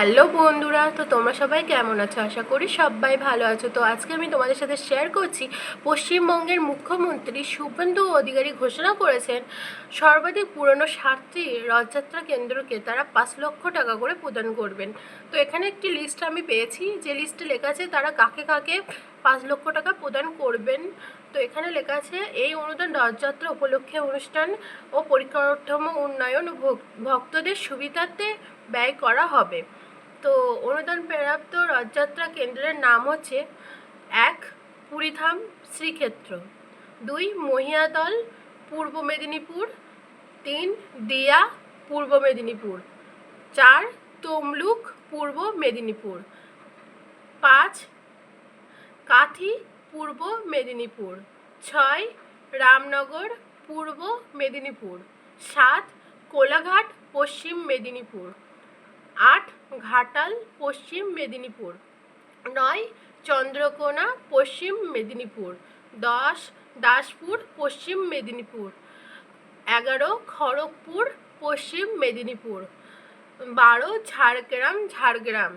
Hello বন্ধুরা, তো তোমরা সবাই কেমন আছো? আশা করি সবাই ভালো আছো। তো আজকে আমি তোমাদের সাথে শেয়ার করছি, পশ্চিমবঙ্গের মুখ্যমন্ত্রী শুভেন্দু অধিকারী ঘোষণা করেছেন সর্বাধিক পুরনো 7টি রথযাত্রা কেন্দ্রকে তারা 5 লক্ষ টাকা করে প্রদান করবেন। তো এখানে একটি লিস্ট আমি পেয়েছি, যে লিস্টে লেখা আছে তারা কাকে কাকে 5 লক্ষ টাকা প্রদান করবেন। তো এখানে লেখা আছে, এই অনুদান রথযাত্রা উপলক্ষে অনুষ্ঠান ও পরিকাঠামো উন্নয়ন ও ভক্তদের সুবিধার্থে ব্যয় করা হবে। তো অনুদান প্রাপ্ত রথযাত্রা কেন্দ্রের নাম হচ্ছে: 1 পুরীধাম শ্রীক্ষেত্র, 2 মহিয়াদল পূর্ব মেদিনীপুর, 3 দিয়া পূর্ব মেদিনীপুর, 4 তমলুক পূর্ব মেদিনীপুর, 5 কাঁথি পূর্ব মেদিনীপুর, 6 রামনগর পূর্ব মেদিনীপুর, 7 কোলাঘাট পশ্চিম মেদিনীপুর, 8 ঘাটাল পশ্চিম মেদিনীপুর, 9 চন্দ্রকোনা পশ্চিম মেদিনীপুর, 10 দাসপুর পশ্চিম মেদিনীপুর, 11 খড়গপুর পশ্চিম মেদিনীপুর, 12 ঝাড়গ্রাম।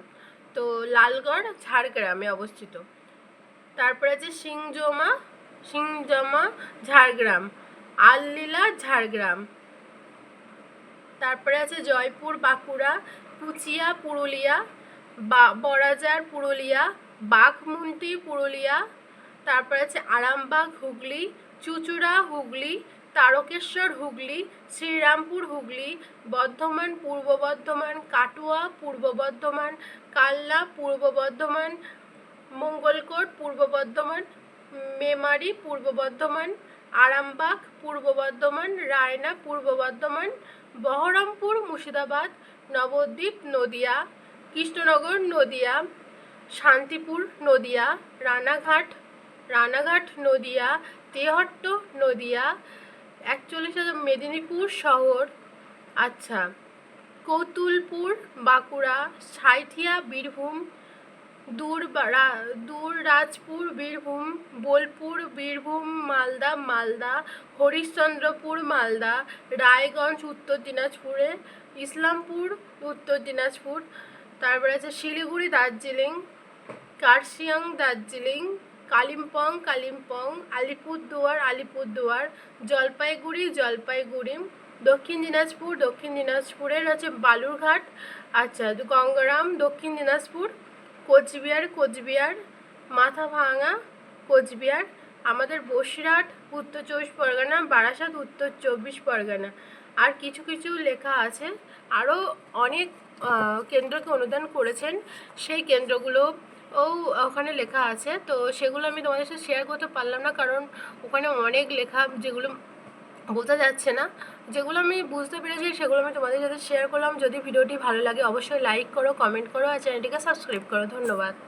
তো লালগড় ঝাড়গ্রামে অবস্থিত। তারপরে আছে সিংজমা ঝাড়গ্রাম, আললীলা ঝাড়গ্রাম। তারপরে আছে জয়পুর বাঁকুড়া, কুচিয়া পুরুলিয়া, বড়াজার পুরুলিয়া, বাঘমুন্ডি পুরুলিয়া। তারপরে আছে আরামবাগ হুগলি, চুঁচুড়া হুগলি, তারকেশ্বর হুগলি, শ্রীরামপুর হুগলি, বর্ধমান পূর্ব বর্ধমান, কাটোয়া পূর্ব বর্ধমান, কালনা পূর্ব বর্ধমান, মঙ্গলকোট পূর্ব বর্ধমান, মেমারি পূর্ব বর্ধমান, আরামবাগ পূর্ব বর্ধমান, রায়না পূর্ব বর্ধমান, বহরমপুর মুর্শিদাবাদ, নবদ্বীপ নদিয়া, কৃষ্ণনগর নদিয়া, শান্তিপুর নদিয়া, রানাঘাট নদিয়া, তেহট্ট নদিয়া, 41 মেদিনীপুর শহর, আচ্ছা, কৌতুলপুর বাঁকুড়া, সাঁইথিয়া বীরভূম, দূররাজপুর বীরভূম, বোলপুর বীরভূম, মালদা, হরিশ্চন্দ্রপুর মালদা, রায়গঞ্জ উত্তর দিনাজপুরে, ইসলামপুর উত্তর দিনাজপুর। তারপরে আছে শিলিগুড়ি দার্জিলিং, কার্শিয়াং দার্জিলিং, কালিম্পং, আলিপুরদুয়ার, জলপাইগুড়ি, দক্ষিণ দিনাজপুরের আছে বালুরঘাট, আচ্ছা, গঙ্গারাম দক্ষিণ দিনাজপুর, কোচবিহার, মাথাভাঙা কোচবিহার, আমাদের বসিরহাট উত্তর 24 পরগনা, বারাসাত উত্তর 24 পরগনা। আর কিছু কিছু লেখা আছে, আরও অনেক কেন্দ্রকে অনুদান করেছেন, সেই কেন্দ্রগুলো ওখানে লেখা আছে। তো সেগুলো আমি তোমাদের সাথে শেয়ার করতে পারলাম না, কারণ ওখানে অনেক লেখা, যেগুলো বোঝা যাচ্ছে না। যেগুলো আমি বুঝতে পেরেছি সেগুলো আমি তোমাদের সাথে শেয়ার করলাম। যদি ভিডিওটি ভালো লাগে অবশ্যই লাইক করো, কমেন্ট করো আর চ্যানেলটিকে সাবস্ক্রাইব করো। ধন্যবাদ।